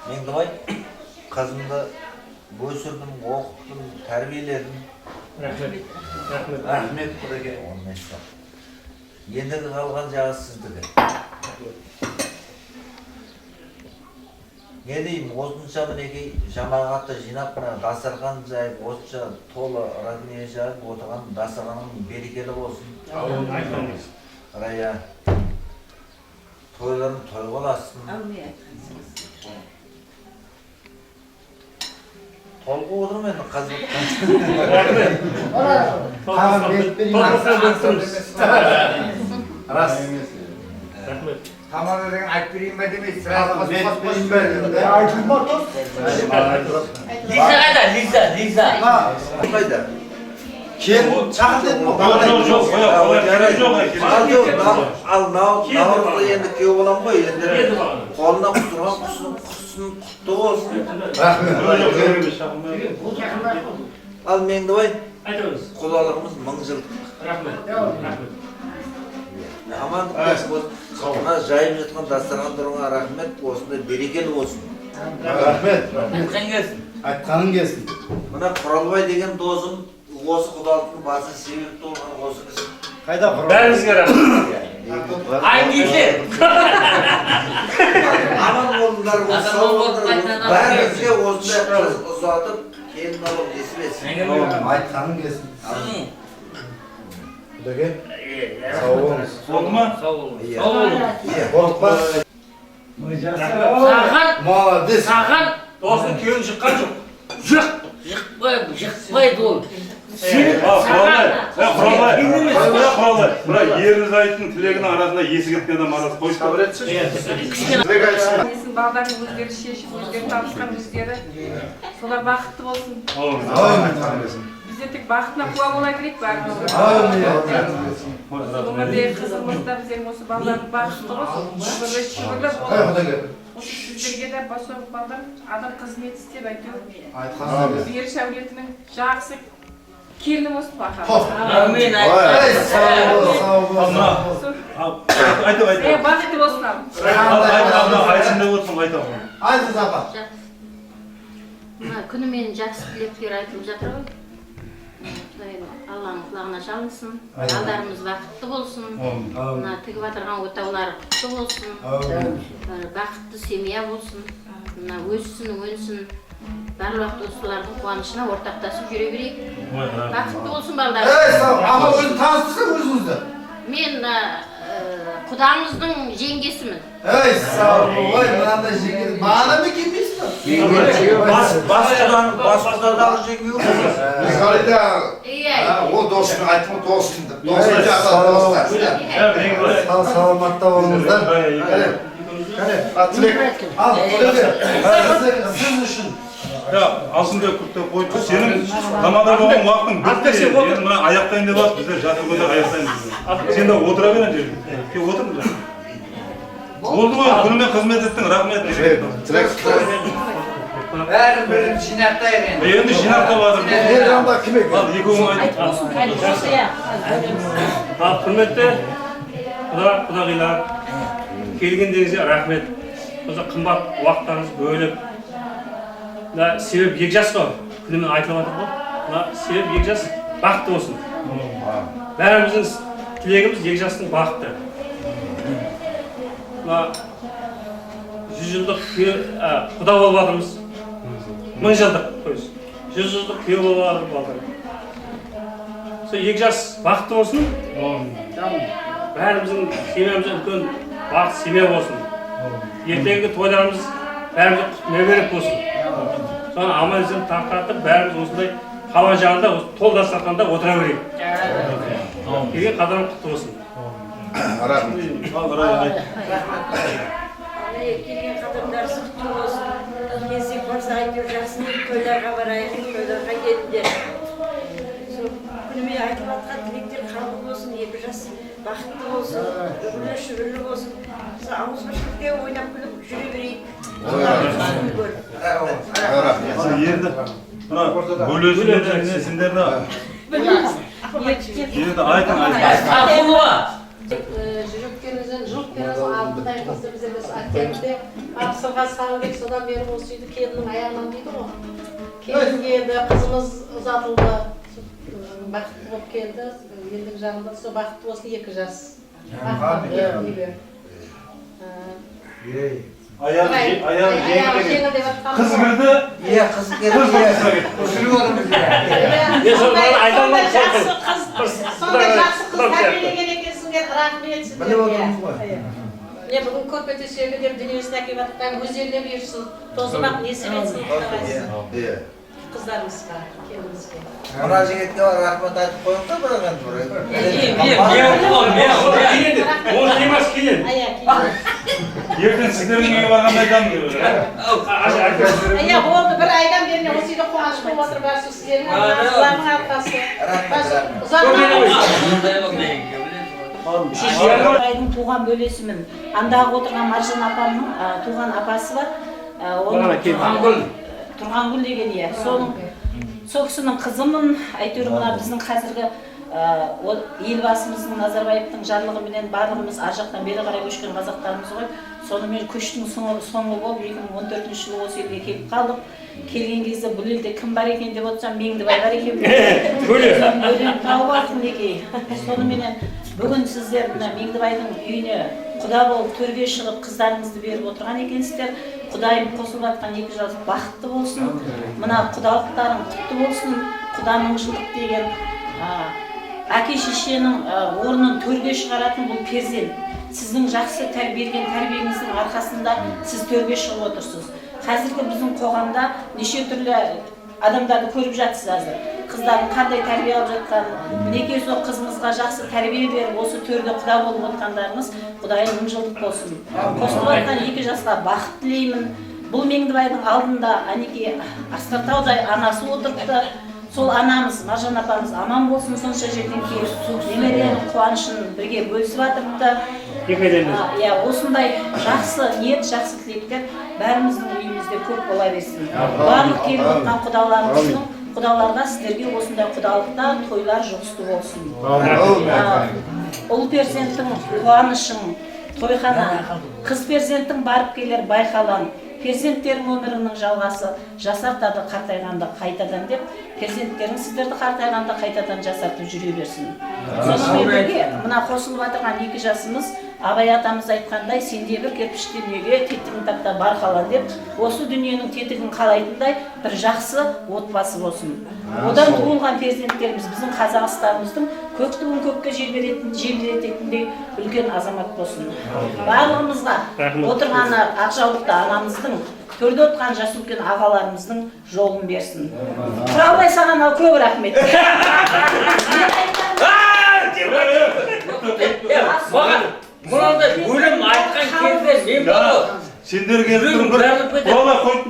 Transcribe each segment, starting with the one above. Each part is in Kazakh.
Меңдібай, қызымды өсірдім, оқыттым, тәрбиеледім. Рахмет құдеге. Ендігі қалған жағы сіздікі. Не деймін, осынша мінекей жамағатты жинап, дастархан жайып, осынша толы радмия жайып отырған дастарханың берекелі болсын. Рая, тойларын той боласын. Толғы отырым енді қазір. Рас. Тамада деген айтып берейін бе демейсіз. Лиза қайда? Лиза. Қайда? Кен шақыр дедім ғой. Ал наурызда енді күйеу болам ғой, енді қолына құтырған құсын құтты болсын. Ал Меңдібай, құдалығымыз 1000 жылдық. Амандық болсын. Мына жайып жатқан дастархандарыңа рахмет, осындай берекелі болсын. Рахмет. Айтқаның келсін. Мына Құралбай деген досым, осы құдалықтың басы себепті болған осы кісі. Қайда құрал? Бәріңізге рахмет. Айдейсен. Аман болыңдар, бәріңізге осындай қыз ұзатып, келін алып несібесін. Айтқаның келсін. Құдеге? Сау болыңыз. Болды ма? Сау болыңыз. Молодец. Саған досың күйеуін жыққан жоқ. Жықпайды ол. Құралбай, ерлі-зайыптың тілегінің арасында есі кеткен адам арасы қойшы. Балдардың өздері шешіп, өздері табысқан өздері. Солар бақытты болсын. Бізде тек бақытына куә бола берейік бәріміз. Өмірдегі қызығымыз да біздердің осы балдардың бақытты болсын. Шүкірлер болсын. Осы сіздерге де басып балдар адам қызмет істеп әйтеуір. Беріш әулетінің жақсы келіні болсын бақа. Әмин. Бақытты болсын ал. Айтында отырсын, айтамын. Айтыңыз апа. Күнімен жақсы тілектер айтылып жатыр ғой. Алланың құлағына шалынсын, алдарымыз бақытты болсын, тігіп атырған отаулар құтты болсын, бақытты семья болсын, өссін, өнсін, барлық уақыт осылардың қуанышына ортақтасып жүре берейік. Бақытты болсын балдар. Ама өзін таныстырсың өзіңізді. Мен құдаңыздың жеңгесімін. Сау ой, мынандай жеңгесі. Маған ме келмейсің ба? Бас құдадағы жеңгеу. Қалайда ол досының айтқан досың деп. Досың Саламатта болыңыздар. Ал, сіз үшін. Алсында күпті қойып, сенің намада болған уақытың бітті. Енді мына аяқтайын деп алып, біздер жатып өтіп аяқтайын. Сен де отыра берен жерде. Кеп отырмыз жаңа. Болды ғой, күнімен қызмет еттің, рахмет. Бәрін бірін жинақтайық енді. Енді жинақтап жатыр. Ал, екі оң айтып. Құрметті құдағилар, келгендеріңізге рахмет. Осы қымбат уақыттарыңыз бөліп. Себеп екі жас қой, күнімен айтылып жатыр ғой. Себеп екі жас бақытты болсын. Бәріміздің тілегіміз екі жастың бақытты. 100 жылдық құда болып жатырмыз. 1000 жылдық қойыз. 100 жылдық күйеу болып жатыр. Сол екі жас бақытты болсын. Бәріміздің семьямыз үлкен бақытты семья болсын. Ертеңгі тойларымыз бәріміз құт болсын. Соны аман-есен тарқатып, бәріміз осындай хава жағында, тол дастарханда отыра берейік. Келген қадамы құтты болсын. Келген қадамдарыңыз құтты болсын. Келсек болса әйтеуір жақсы тойларға барайық, тойларға келіңдер. Күнімен айтып жатқан тілектер қабыл болсын, екі жас бақытты болсын, өмірлі шүбірлі болсын. Ауызбіршілікте ойнап күліп жүре берейік. Енді бөлесіндер сендерді енді айтың. Жүректеріңізден жылт бересің, алтындай Kızı bize de akşamda Aksırğa sağlık sodan beri olsaydı kendinin ayağından değil o. Kendi geldi, kızımız uzatıldı. Bakıtlı olup geldi. Yıldık canında so bakıtlı olsun 2 jaz. Ayağım jengide kız Kız girdi. Iya kız Kız geldi. kızga ketdi. Ben sonra aytolmam Sonda жақсы қыз тәрбиелеген екенсіңдер, рахмет сіздерге. Біліп отырмыз ғой. Міне бүгін көрпе-төсегі деп дүниесіне әкеліп жатқан өздеріне бұйырсын, тозылмақ несіп етсін Iya. қыздарымызға, келінімізге. Mına jigitke rahmat aytып koyun da bırak endi buraya. Onu demez keyin. Ертең сіздердің үйге барғанда айтамын деп Иә, болды, бір айдан бері осы үйде қуаныш болып отыр, бәрі сіздердің арқасылардың арқасы. Айдың туған бөлесімін. Андағы отырған Маржан апамның туған апасы бар. Тұрғангүл деген иә. Сол кісінің қызымын. Әйтеуір мына біздің қазіргі елбасымыздың Назарбаевтың жарлығыменен барлығымыз ар жақтан бері қарай көшкен қазақтарымыз ғой. Сонымен көштің соңы болып 2014 жылы осы елге келіп қалдық. Келген кезде бұл елде кім бар екен деп отырсам Меңдібай бар екен. Бөлен тауып артын неге. Соныменен бүгін сіздер Меңдібайдың үйіне құда болып төрге шығып қыздарыңызды беріп отырған екенсіздер. Құдайым қосылып жатқан 2 жас бақытты болсын. Мына құдалықтарың құтты болсын. Құда мыңжылдық деген әке шешенің орнын төрге шығаратын бұл перзент. Сіздің жақсы берген тәрбиеңіздің арқасында сіз төрге шығып отырсыз. Қазіргі біздің қоғамда неше түрлі адамдарды көріп жатсыз қазір. Қыздардың қандай тәрбие алып жатқанын, мінекей сол қызыңызға жақсы тәрбие беріп, осы төрде құда болып отқандарыңыз Құдайым мыңжылдық болсын. Қосылып жатқан 2 жасқа бақыт тілеймін. Бұл Меңдібайдың алдында әнекей Асқартаудай анасы отырыпты. Сол анамыз, Маржан апамыз аман болсын, сонша жерден келіп, немеренің қуанышын бірге бөлісіп жатырыпты. Иә, осындай жақсы ниет, жақсы тілектер бәріміздің үйімізде көп бола берсін. Барлық келіп отқан құдаларға сіздерге осындай құдалықта тойлар жұғысты болсын. Ұл перзенттің қуанышың, тойхана, қыз перзенттің барып келер байқалан, перзенттерің өмірінің жалғасы жасартады қартайғанда қайтадан деп, перзенттерің сіздерді қартайғанда қайтадан жасартып жүре берсін. Сонымен бірге мына қосылып жатырған 2 жасымыз Абай атамыз айтқандай, сенде бір кірпіштен үйге тетігін тапта бар қалан деп, осы дүниенің тетігін қалайтындай бір жақсы отбасы болсын. Одан туылған перзенттеріміз біздің қазақстарымыздың көк туын көкке желбірететіндей үлкен азамат болсын. Барлығымызға отырған Ақжаулықта анамыздың, төрде отқан жас үлкен ағаларымыздың жолын берсін. Құралбай саған ал көп рахмет. Мынандай өлім айтқан кезде мен болу. Сендер келіп тұрып Құралбай қойып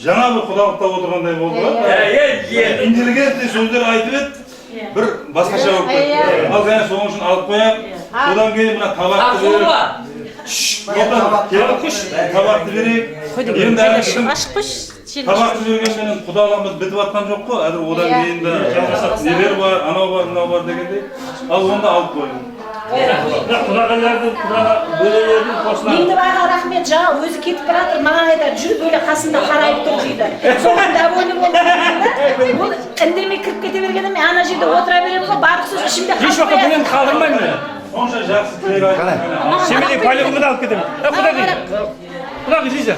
жаңа бір құдалықта отырғандай болды ғой. Интеллигентный сөздер айтып еді, бір басқаша болып кетті. Ал және соның үшін алып қояйық. Одан кейін мына табақты беріп. Табақты берейік. Табақты бергенмен құдалығымыз бітіп жатқан жоқ қой. Әзір одан кейін де нелер бар, анау бар, мынау бар дегендей. Ал онда алып қойын. Меңдібайға рахмет, жаңа өзі кетіп баратыр, маған айтады, жүр бөле қасында қарайып тұр дейді. Соған довольны болды. Бұл індірмей кіріп кете бергенде мен ана жерде отыра беремін ғой, барлық сөз ішімде қалып қалдырмаймын. Сонша жақсы тілек айтып. Сенде полигонға алып кетемін. Құлақ жейсі.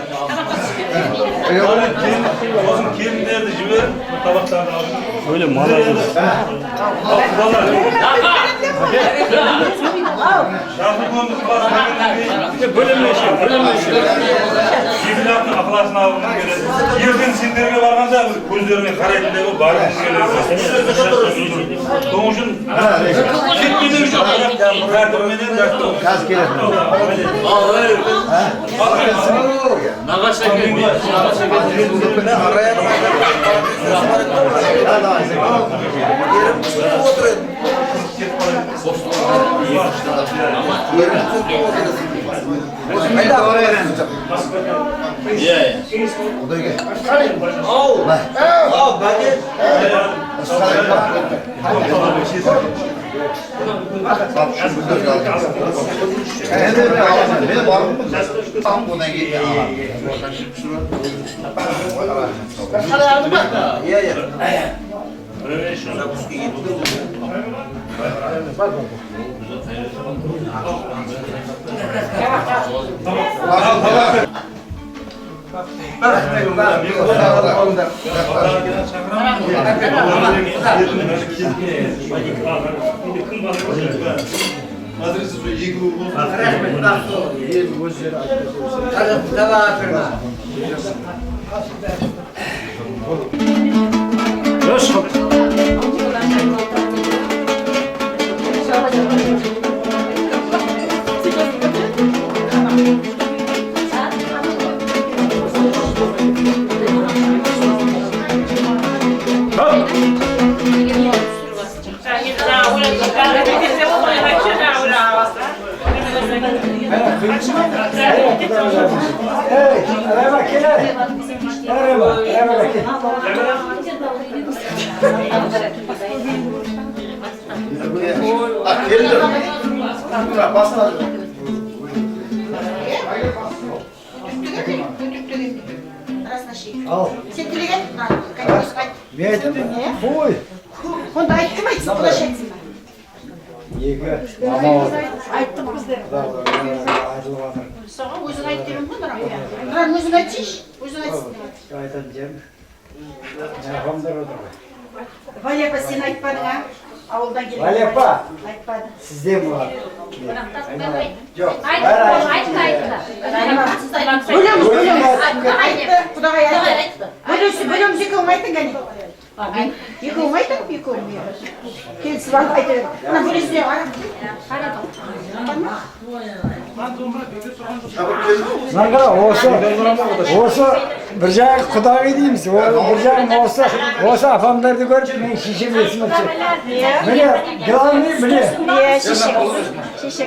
Сосын келіндерді жіберіп, табақтарды алып. Öyle malazır. Bölünmeşim. Жебелақтың ықыласын алғымыз келеді. Ертең сендерге барғанда көздеріңе қарайтындай болып барғымыз келеді. Соның үшін кеткеннен жоқ. Тәртібіменен дәстүр. Қазір келеді. Нағашы келді. Ben varım. Tam buna gidiyor. Kararlı mı? Iya, iya. Onda aytdım aytsın, bulaş etsin. Ayttım bizde. Sana özün ayt derim bu da. Buran özün aytış, özün aytsın. Valyapa sen aytmadın ha? Avuldan gelip. Valyapa. Aytmadı. Sizde mi var? Yok. Bölümüz. Kudağa ayttı. Bölümüz yıkılmaydı gani. Yıkılmaydı mı yıkılmıyor? Kendisi var aytı. Ana bölümüz ne var? Nangara olsa bir jay Xudoga deymiz. Bir jay olsa afamlarni ko'rib men shishim esmoqchi. Mana gilamni bile. Şişe.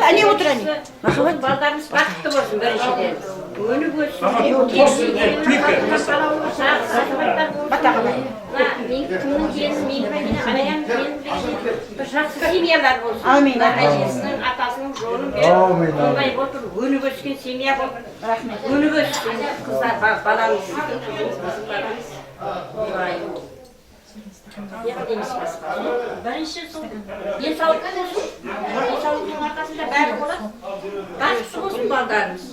Anne otur anne. Baldarımız vakti olsun böyle şeyler. Önü kimnin gelin, arayan gelin, bir жақсы семьялар болсын. Amin. Әжесінің, атасының жолын беріп, ондай болып, өніп өскен семья болып, өніп өскен қыздар, баламыз, баламыз. Бірінші сол денсаулық болсын, денсаулықтың арқасында бәрі болады. Бақытты болсын балдарымыз.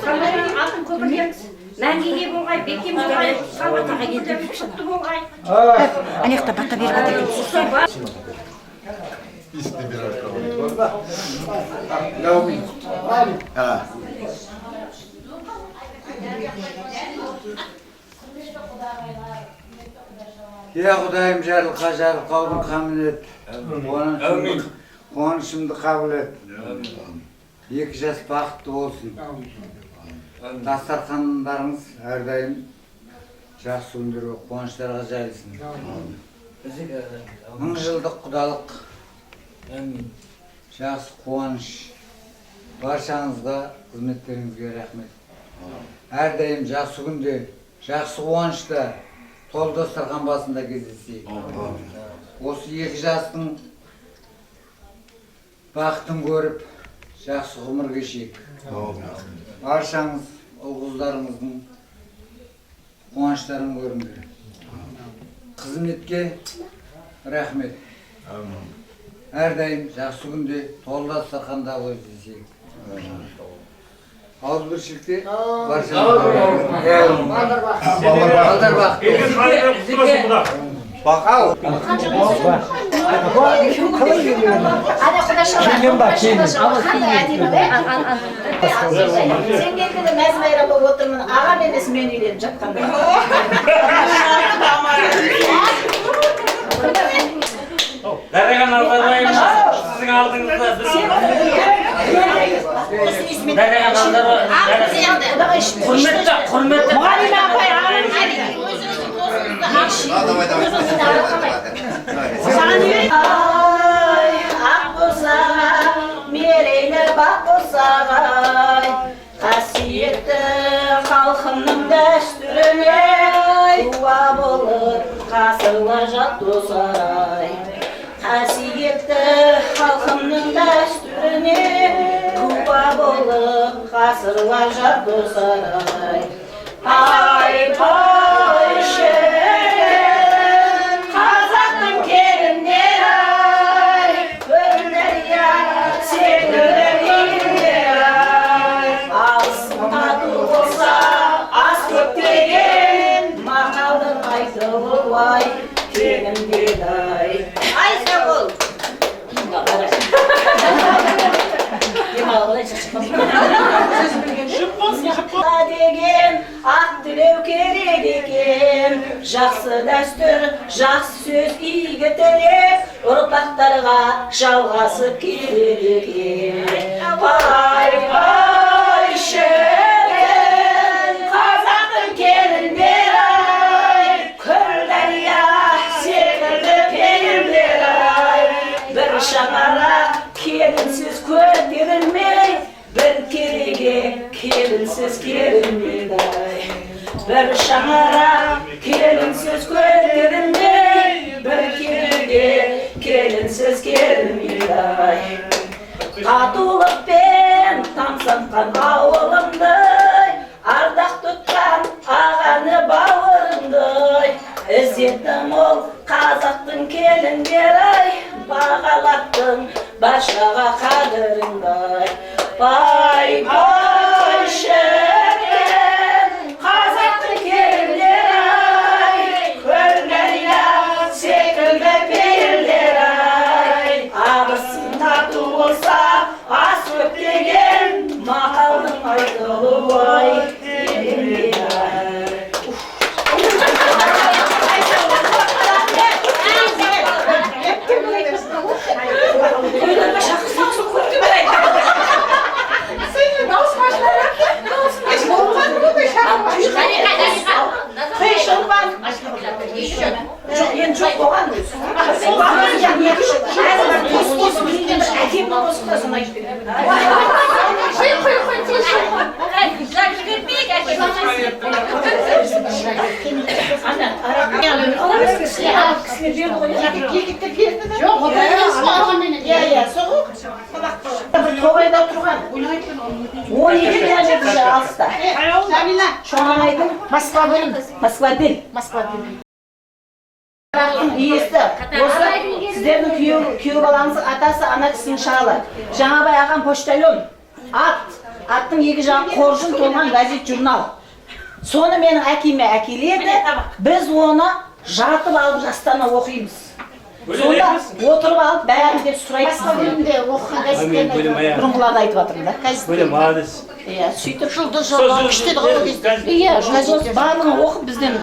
Самарияның алтын көпірлеріміз мәңгіге болғай, бекем болғай, салатаға келдіріп құтты болғай. Анекта бата беріп атыр. İsmi bir arkadaş. Ya Xudayım jarılqa jarılqaudun qamın et. Qonışımды qabul et. 2 жас бақытты болсын. Дастархандарыңыз әрдайым жақсы күндерге, қуаныштарға жайылсын. 1000 жылдық құдалық. Жақсы қуаныш. Баршаңызға, қызметтеріңізге рахмет. Әрдайым жақсы күнде, жақсы қуанышта, тол дастархан басында кездесейік. Осы 2 жастың бақытын көріп, жақсы ғұмыр кешейік. Баршаңыз, ұл-қыздарыңыздың қуаныштарын көріңдер. Қызметке рахмет. Әрдайым жақсы күнде тол дастарханда кездесейік. Ауызбіршілікте баршаңыз. Балдар бақыт. Бақау. Келген ба, келген. Sen geldiğinde mezmeyre болып отырмын, ағам емес мен үйленіп жатқанда. Дариға Назарбаевна, сіздің алдыңызда біз... Дариға Назарбаевна, құрметті... Мұғалима апай, ағам Ay, ak bozağay, mereyler bak bozağay, kasiyetli halkının destürüne, Kuba bulur, kasılacak dosay. Hasiyetli halkımın destürüne Kuba bulur, kasılacak dosay. Ay Ayşe, Kazak'ın gelinleri ay, önler ya, sevgiler ay. Aslında olsa az köpteğin, makalın aytılı vay, benim delay. Ay sağ ol. Деген ақ тілеу керек екен, жақсы дәстүр, жақсы сөз игі тілек, ұрпақтарға жалғасып келер екен. Ай шіркін, қазақтың келіндері ай, күлдәрия секілді пейілдері ай, бір шаңарақ келінсіз көтерілмей, bir kerege kelinsiz kelinmedi bir şangara kelinsiz ko'tarilmay bir kerege kelinsiz kelinmedi Katılıkpen tamsankan avulumday ardaq tutkan ağanı bağırımday İzzettim ol Қазақтың келіндері бағалаттың başkaға қадіріңдай Vay vay şerken Қазақтың келіндері ay Көргәния секілді пейілдері ay Ağысың тату болса ас көптеген мақалдың айтылы бай Жоқ, енді жоқ болған өзі. Болған жаң екі жоқ. Қос білген әкемнің осы қызын айтып береді. Тоғайда тұрған 12 километр алыста. Шоңайдың Москва бел. Иесі, осы сіздердің күйеу балаңыздың атасы ана кісінің шалы. Жаңабай ағам почтальон, аттың екі жағы қоржын толған газет журнал. Соны менің әкеме әкеледі, біз оны жатып алып жастана оқимыз. Сонда отырып алып бәрін деп сұрайды. Басқа бөлімде оқыған газеттерін бұрынғыларды айтып жатырмын да. Бөлім молодец. Сөйтіп жұлдыз жолы күшті ғой ол кезде. жұлдыз барлығын оқып бізден.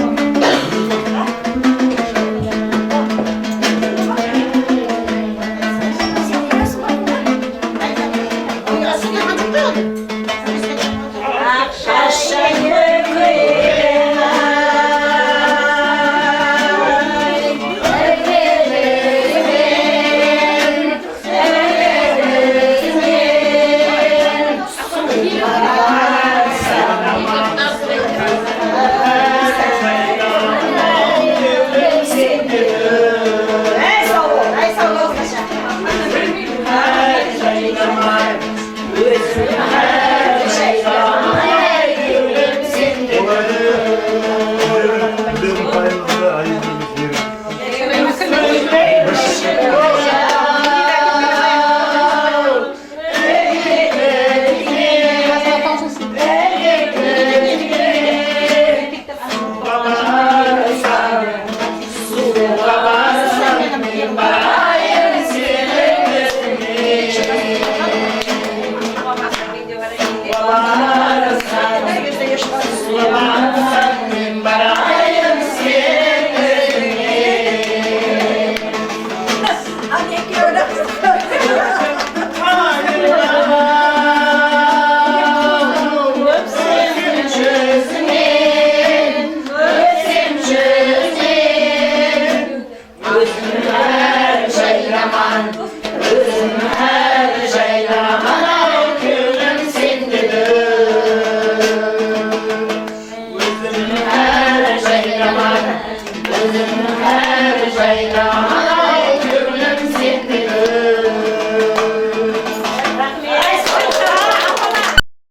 Bye.